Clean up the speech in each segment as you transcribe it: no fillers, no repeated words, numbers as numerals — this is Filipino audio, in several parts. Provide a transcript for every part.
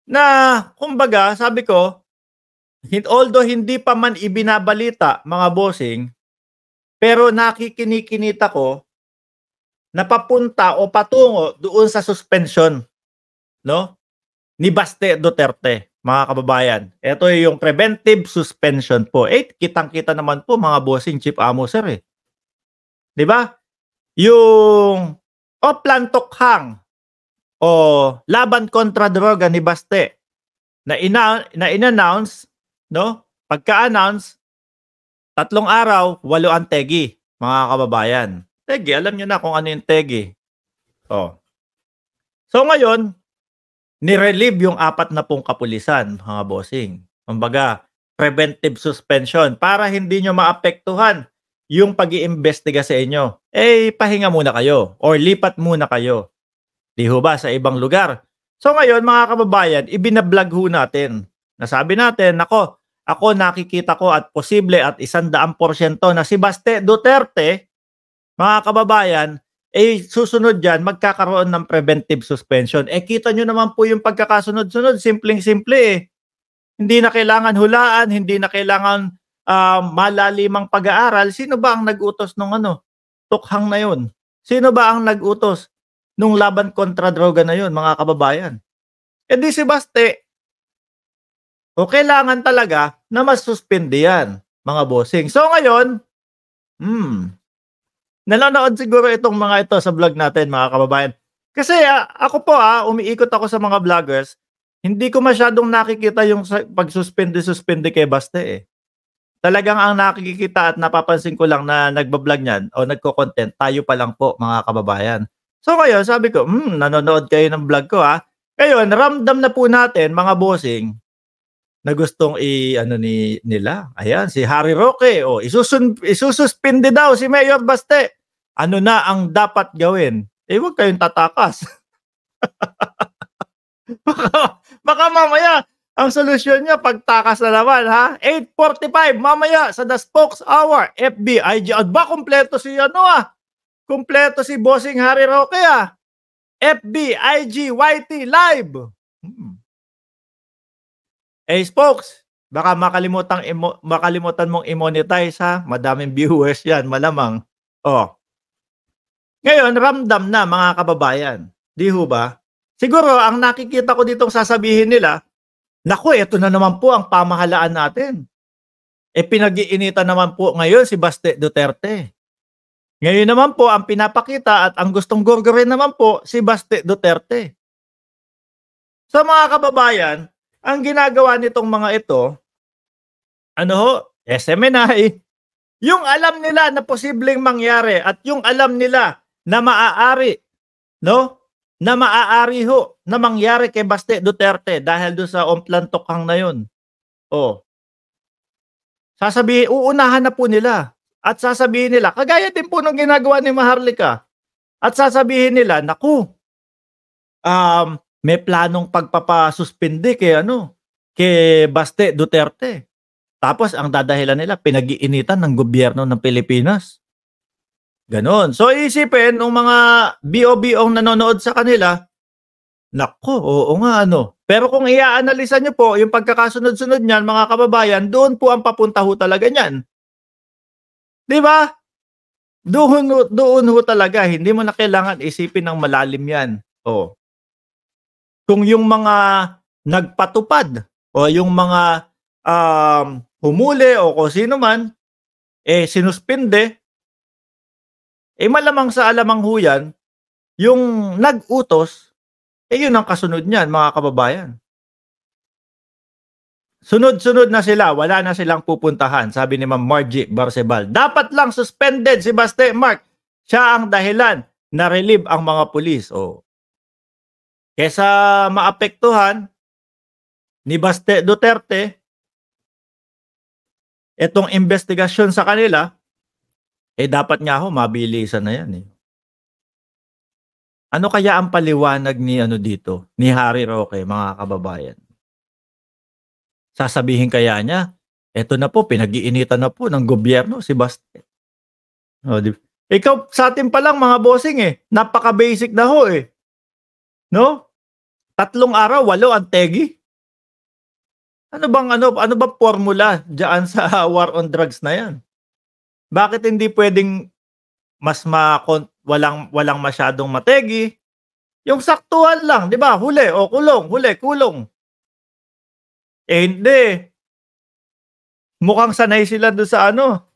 Na kumbaga sabi ko, although hindi pa man ibinabalita mga bossing, pero nakikinikinita ko na papunta o patungo doon sa suspension, 'no, ni Baste Duterte, mga kababayan. Ito yung preventive suspension po. Eh, kitang-kita naman po mga bossing, Chief Amo Sir, eh. 'Di ba? Yung Oplan Tokhang o laban kontra droga ni Baste na in-announce, 'no, pagka-announce, 3 araw, 8 ang tegi, mga kababayan. Tegi, alam niyo na kung ano yung tegi. Oh. So ngayon, ni-relieve yung 40 kapulisan, mga bossing. Kumbaga, preventive suspension para hindi nyo maapektuhan yung pag-iimbestiga sa inyo. Eh, pahinga muna kayo or lipat muna kayo. Di ho ba sa ibang lugar? So ngayon, mga kababayan, ibinablog ho natin. Nasabi natin, nako, ako nakikita ko at posible at 100% na si Baste Duterte, mga kababayan, eh susunod dyan, magkakaroon ng preventive suspension. Eh kita nyo naman po yung pagkakasunod-sunod, simpleng-simple eh. Hindi na kailangan hulaan, hindi na kailangan malalimang pag-aaral. Sino ba ang nag-utos nung tukhang na yun? Sino ba ang nag-utos nung laban kontra droga na yun, mga kababayan? Eh di si Baste, o kailangan talaga na masuspindi yan, mga bossing. So ngayon, nanonood siguro itong mga ito sa vlog natin, mga kababayan. Kasi ako po umiikot ako sa mga vloggers, hindi ko masyadong nakikita yung pagsuspende kay Baste eh. Talagang ang nakikita at napapansin ko lang na nagbablog niyan o nagko-content, tayo pa lang po, mga kababayan. So ngayon, sabi ko, nanonood kayo ng vlog ko Ngayon, ramdam na po natin, mga bossing, na gustong nila. Ayan, si Harry Roque, isususpindi daw si Mayor Baste. Ano na ang dapat gawin? Eh, huwag kayong tatakas. baka mamaya, ang solusyon niya, pagtakas na naman, 8:45, mamaya, sa The Spokes Hour, FB, IG, kompleto si kompleto si Bossing Harry Roque, FB, IG, YT, live. Eh, Spokes, baka makalimutan mong i-monetize, madaming viewers yan, malamang. Ngayon, ramdam na, mga kababayan. Di ho ba? Siguro, ang nakikita ko ditong sasabihin nila, naku, ito na naman po ang pamahalaan natin. Eh, pinag-iinitan naman po ngayon si Baste Duterte. Ngayon naman po, ang pinapakita at ang gustong gurgurin naman po, si Baste Duterte. So, mga kababayan, ang ginagawa nitong mga ito, SMNI, yung alam nila na posibleng mangyari at yung alam nila na maaari, na maaari ho na mangyari kay Baste Duterte dahil doon sa Oplan Tokhang na yun. Uunahan na po nila at sasabihin nila, kagaya din po nung ginagawa ni Maharlika, at sasabihin nila, naku, may planong pagpapasuspindi kay Baste Duterte. Tapos ang dadahilan nila, pinag-iinitan ng gobyerno ng Pilipinas. Ganon. So isipin ng mga BO-BO'ng nanonood sa kanila, nako, oo nga Pero kung i-aanalisa nyo po yung pagkakasunod-sunod niyan, mga kababayan, doon po ang papunta ho talaga niyan. Di ba? Doon ho talaga, hindi mo na kailangan isipin ng malalim yan. Kung yung mga nagpatupad o yung mga humuli o kung sino man, sinuspinde, malamang sa alamang huyan, yung nag-utos, yun ang kasunod niyan, mga kababayan. Sunod-sunod na sila, wala na silang pupuntahan, sabi ni Ma'am Margie Barcebal. Dapat lang suspended si Baste, Mark. Siya ang dahilan na relieve ang mga pulis. Kesa maapektuhan ni Baste Duterte itong investigasyon sa kanila, dapat nga mabilisan na yan. Ano kaya ang paliwanag ni dito, ni Harry Roque, mga kababayan? Sasabihin kaya niya, eto na po, pinag-iinitan na po ng gobyerno si Baste. Ikaw, sa atin pa lang, mga bossing napaka-basic na ho 3 araw, 8 ang tegi. Ano bang formula diyan sa war on drugs na 'yan? Bakit hindi puwedeng mas walang walang masyadong mategi, yung saktuhan lang, 'di ba? Huli, o kulong, huli, kulong. Eh, hindi. Mukhang sanay sila dun sa ano,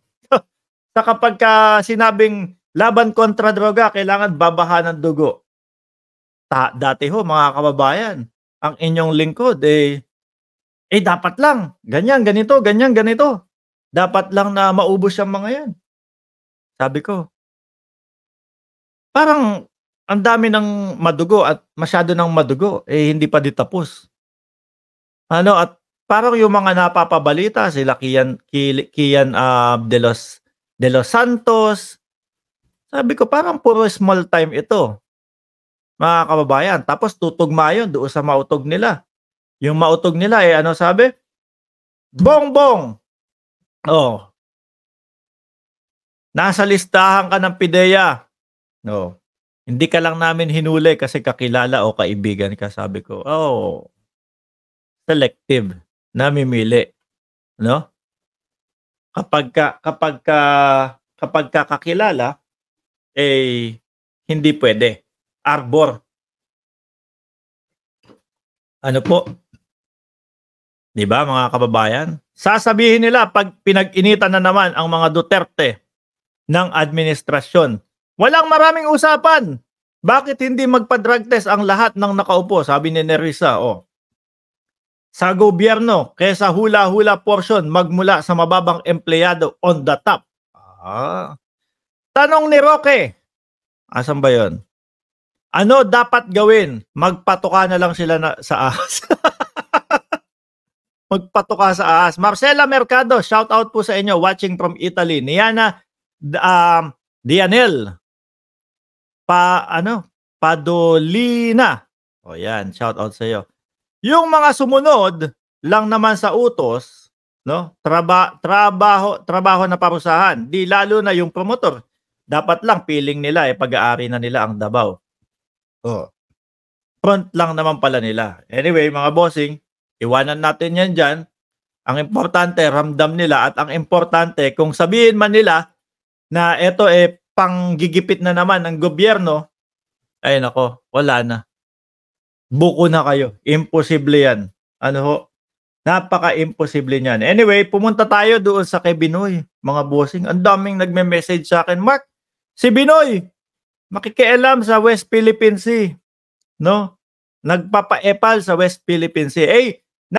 sa kapagka sinabing laban kontra droga kailangan babaha ng dugo. Dati ho mga kababayan, ang inyong lingkod, dapat lang ganyan, ganito, ganyan, ganito. Dapat lang na maubos yang mga 'yan. Sabi ko, parang ang dami ng madugo at masyado ng madugo, hindi pa din tapos. Ano at parang yung mga napapabalita sila Kian, de los Santos, sabi ko parang puro small time ito, mga kababayan. Tapos tutugma yun doon sa mautog nila. Yung mautog nila, ano sabi? "Bongbong, oh, nasa listahan ka ng PIDEA. Oh, hindi ka lang namin hinuli kasi kakilala o kaibigan ka." Sabi ko, "Oh, selective, namimili, 'no? Kapagka kakilala, hindi puwede. Arbor." Ano po, 'di ba mga kababayan? Sasabihin nila 'pag pinag-initan na naman ang mga Duterte ng administrasyon, "Walang maraming usapan. Bakit hindi magpa-drug test ang lahat ng nakaupo?" Sabi ni Nerissa, oh. "Sa gobyerno, kaysa hula-hula portion magmula sa mababang empleyado on the top." Ah. Tanong ni Roque, asan ba 'yon? "Ano dapat gawin? Magpatoka na lang sila sa ahas." Magpatoka sa ahas. Marcela Mercado, shout out po sa inyo watching from Italy. Niana Dianel Padolina. O yan, shout out sa iyo. Yung mga sumunod lang naman sa utos, no? Trabaho na parusahan. Di lalo na yung promotor. Dapat lang feeling nila pag-aari na nila ang Davao. Oh. Front lang naman pala nila. Anyway, mga bossing, iwanan natin yan dyan. Ang importante, ramdam nila, at ang importante, kung sabihin man nila na ito panggigipit na naman ng gobyerno, ay nako, wala na. Buko na kayo. Imposible yan. Ano ho? Napaka-imposible niyan. Anyway, pumunta tayo doon sa kay Binoy, mga bossing. Ang daming nagme-message sa akin, "Mark, si Binoy, makikialam sa West Philippine Sea, no? Nagpapa-epal sa West Philippine Sea."